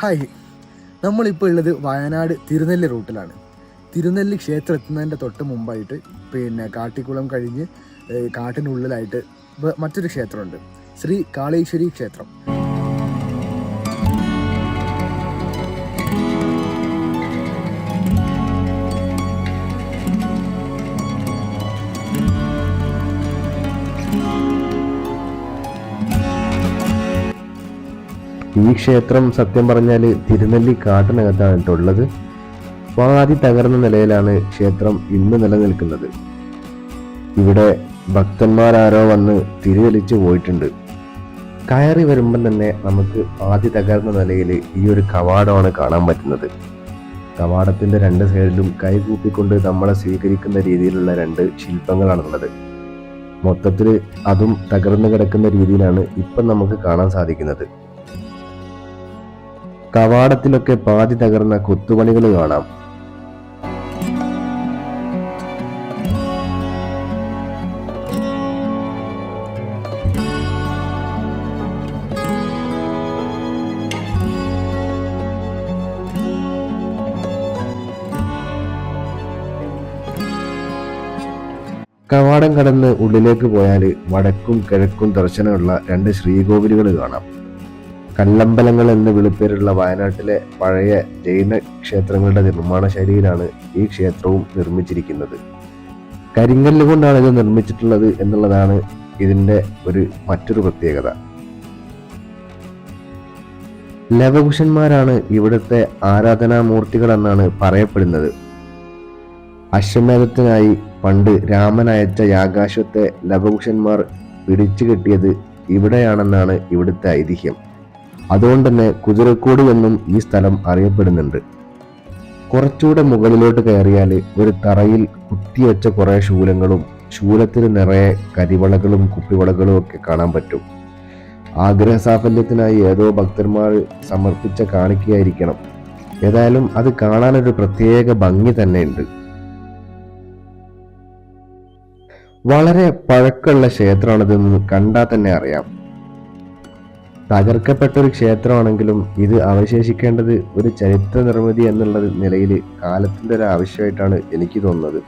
Hi, നമ്മളിപ്പോൾ ഉള്ളത് വയനാട് തിരുനെല്ലി റൂട്ടിലാണ്. തിരുനെല്ലി ക്ഷേത്രം എത്തുന്നതിൻ്റെ തൊട്ട് മുമ്പായിട്ട് കാട്ടിക്കുളം കഴിഞ്ഞ് കാട്ടിനുള്ളിലായിട്ട് മറ്റൊരു ക്ഷേത്രമുണ്ട്, ശ്രീ കാളേശ്വരി ക്ഷേത്രം. ഈ ക്ഷേത്രം സത്യം പറഞ്ഞാൽ തിരുനെല്ലി കാട്ടിനകത്താണ് ഉള്ളത്. പാതി തകർന്ന നിലയിലാണ് ക്ഷേത്രം ഇന്ന് നിലനിൽക്കുന്നത്. ഇവിടെ ഭക്തന്മാരാരോ വന്ന് തിരിതെളിച്ചു പോയിട്ടുണ്ട്. കയറി വരുമ്പം തന്നെ നമുക്ക് പാതി തകർന്ന നിലയിൽ ഈ ഒരു കവാടമാണ് കാണാൻ പറ്റുന്നത്. കവാടത്തിന്റെ രണ്ട് സൈഡിലും കൈകൂപ്പിക്കൊണ്ട് നമ്മളെ സ്വീകരിക്കുന്ന രീതിയിലുള്ള രണ്ട് ശില്പങ്ങളാണുള്ളത്. മൊത്തത്തിൽ അതും തകർന്നു കിടക്കുന്ന രീതിയിലാണ് ഇപ്പം നമുക്ക് കാണാൻ സാധിക്കുന്നത്. കവാടത്തിലൊക്കെ പാതി തകർന്ന കൊത്തുപണികൾ കാണാം. കവാടം കടന്ന് ഉള്ളിലേക്ക് പോയാൽ വടക്കും കിഴക്കും ദർശനമുള്ള രണ്ട് ശ്രീകോവിലുകൾ കാണാം. കല്ലമ്പലങ്ങൾ എന്ന് വിളിപ്പേരുള്ള വയനാട്ടിലെ പഴയ ജൈന ക്ഷേത്രങ്ങളുടെ നിർമ്മാണ ശൈലിയിലാണ് ഈ ക്ഷേത്രവും നിർമ്മിച്ചിരിക്കുന്നത്. കരിങ്കല്ല് കൊണ്ടാണ് ഇത് നിർമ്മിച്ചിട്ടുള്ളത് എന്നുള്ളതാണ് ഇതിന്റെ മറ്റൊരു പ്രത്യേകത. ലവകുശന്മാരാണ് ഇവിടുത്തെ ആരാധനാമൂർത്തികൾ എന്നാണ് പറയപ്പെടുന്നത്. അശ്വമേധത്തിനായി പണ്ട് രാമൻ അയച്ച യാഗാശ്വത്തെ ലവകുശന്മാർ പിടിച്ചു കെട്ടിയത് ഇവിടെയാണെന്നാണ് ഇവിടുത്തെ ഐതിഹ്യം. അതുകൊണ്ട് തന്നെ കുതിരക്കോട് എന്നും ഈ സ്ഥലം അറിയപ്പെടുന്നുണ്ട്. കുറച്ചുകൂടെ മുകളിലോട്ട് കയറിയാൽ ഒരു തറയിൽ കുത്തിവെച്ച കുറെ ശൂലങ്ങളും ശൂലത്തിന് നിറയെ കരിവളകളും കുപ്പിവളകളും ഒക്കെ കാണാൻ പറ്റും. ആഗ്രഹ സാഫല്യത്തിനായി ഏതോ ഭക്തന്മാർ സമർപ്പിച്ച കാണിക്കയായിരിക്കണം. ഏതായാലും അത് കാണാനൊരു പ്രത്യേക ഭംഗി തന്നെയുണ്ട്. വളരെ പഴക്കമുള്ള ക്ഷേത്രമാണിതെന്ന് കണ്ടാൽ തന്നെ അറിയാം. തകർക്കപ്പെട്ട ഒരു ക്ഷേത്രമാണെങ്കിലും ഇത് അവശേഷിക്കേണ്ടത് ഒരു ചരിത്ര നിർമ്മിതി എന്നുള്ള നിലയിൽ കാലത്തിന്റെ ഒരു ആവശ്യമായിട്ടാണ് എനിക്ക് തോന്നുന്നത്.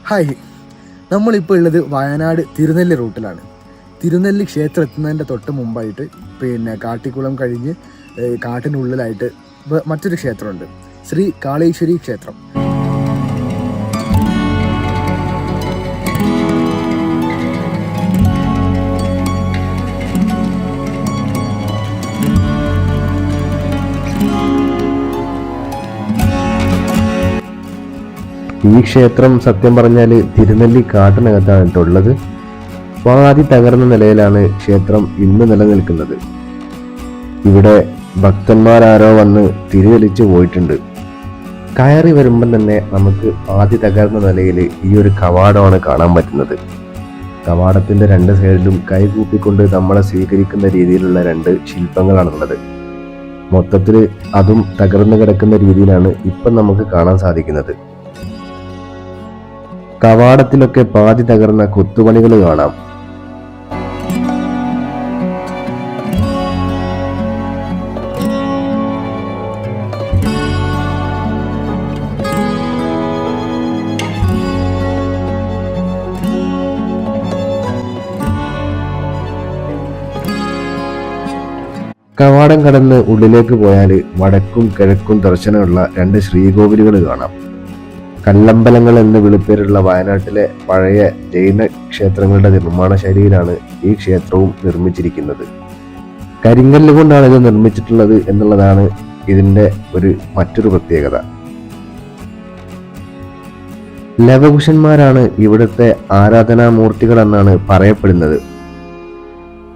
ഹായ്, നമ്മളിപ്പോൾ ഉള്ളത് വയനാട് തിരുനെല്ലി റൂട്ടിലാണ്. തിരുനെല്ലി ക്ഷേത്രം എത്തുന്നതിൻ്റെ തൊട്ട് മുമ്പായിട്ട് കാട്ടിക്കുളം കഴിഞ്ഞ് കാട്ടിനുള്ളിലായിട്ട് മറ്റൊരു ക്ഷേത്രമുണ്ട്, ശ്രീ കാളേശ്വരി ക്ഷേത്രം. ഈ ക്ഷേത്രം സത്യം പറഞ്ഞാൽ തിരുനെല്ലി കാട്ടിനകത്താണ് ഉള്ളത്. പാതി തകർന്ന നിലയിലാണ് ക്ഷേത്രം ഇന്ന് നിലനിൽക്കുന്നത്. ഇവിടെ ഭക്തന്മാരാരോ വന്ന് തിരിതെളിച്ചു പോയിട്ടുണ്ട്. കയറി വരുമ്പം തന്നെ നമുക്ക് പാതി തകർന്ന നിലയിൽ ഈ ഒരു കവാടമാണ് കാണാൻ പറ്റുന്നത്. കവാടത്തിന്റെ രണ്ട് സൈഡിലും കൈകൂപ്പിക്കൊണ്ട് നമ്മളെ സ്വീകരിക്കുന്ന രീതിയിലുള്ള രണ്ട് ശില്പങ്ങളാണുള്ളത്. മൊത്തത്തിൽ അതും തകർന്നു കിടക്കുന്ന രീതിയിലാണ് ഇപ്പം നമുക്ക് കാണാൻ സാധിക്കുന്നത്. കവാടത്തിലൊക്കെ പാതി തകർന്ന കൊത്തുപണികൾ കാണാം. കവാടം കടന്ന് ഉള്ളിലേക്ക് പോയാൽ വടക്കും കിഴക്കും ദർശനമുള്ള രണ്ട് ശ്രീകോവിലുകൾ കാണാം. കല്ലമ്പലങ്ങൾ എന്ന് വിളിപ്പേരുള്ള വയനാട്ടിലെ പഴയ ജൈന ക്ഷേത്രങ്ങളുടെ നിർമ്മാണ ശൈലിയിലാണ് ഈ ക്ഷേത്രവും നിർമ്മിച്ചിരിക്കുന്നത്. കരിങ്കല്ല് കൊണ്ടാണ് ഇത് നിർമ്മിച്ചിട്ടുള്ളത് എന്നുള്ളതാണ് ഇതിന്റെ മറ്റൊരു പ്രത്യേകത. ലവകുശന്മാരാണ് ഇവിടുത്തെ ആരാധനാമൂർത്തികളെന്നാണ് പറയപ്പെടുന്നത്.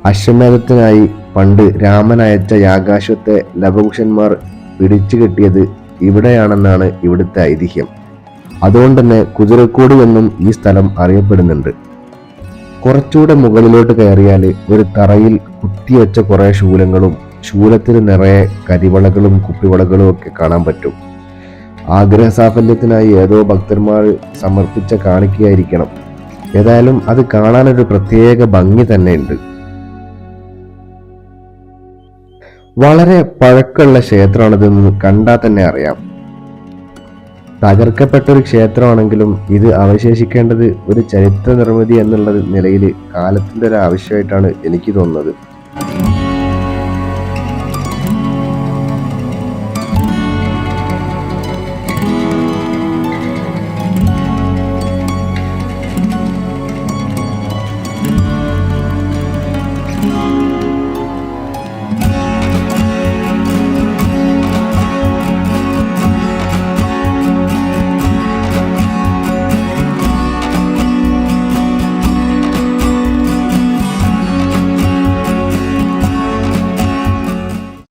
അശ്വമേധത്തിനായി പണ്ട് രാമൻ അയച്ച യാഗാശ്വത്തെ ലവകുശന്മാർ പിടിച്ചു കെട്ടിയത് ഇവിടെയാണെന്നാണ് ഇവിടുത്തെ ഐതിഹ്യം. അതുകൊണ്ട് തന്നെ കുതിരക്കോട് എന്നും ഈ സ്ഥലം അറിയപ്പെടുന്നുണ്ട്. കുറച്ചുകൂടെ മുകളിലോട്ട് കയറിയാൽ ഒരു തറയിൽ കുത്തിവെച്ച കുറേ ശൂലങ്ങളും ശൂലത്തിന് നിറയെ കരിവളകളും കുപ്പിവളകളും ഒക്കെ കാണാൻ പറ്റും. ആഗ്രഹ സാഫല്യത്തിനായി ഏതോ ഭക്തന്മാർ സമർപ്പിച്ച കാണിക്കയായിരിക്കണം. ഏതായാലും അത് കാണാനൊരു പ്രത്യേക ഭംഗി തന്നെയുണ്ട്. വളരെ പഴക്കമുള്ള ക്ഷേത്രമാണിതെന്ന് കണ്ടാൽ തന്നെ അറിയാം. തകർക്കപ്പെട്ട ഒരു ക്ഷേത്രമാണെങ്കിലും ഇത് അവശേഷിക്കേണ്ടത് ഒരു ചരിത്ര നിർമ്മിതി എന്നുള്ള നിലയിൽ കാലത്തിന്റെ ഒരു ആവശ്യമായിട്ടാണ് എനിക്ക് തോന്നുന്നത്.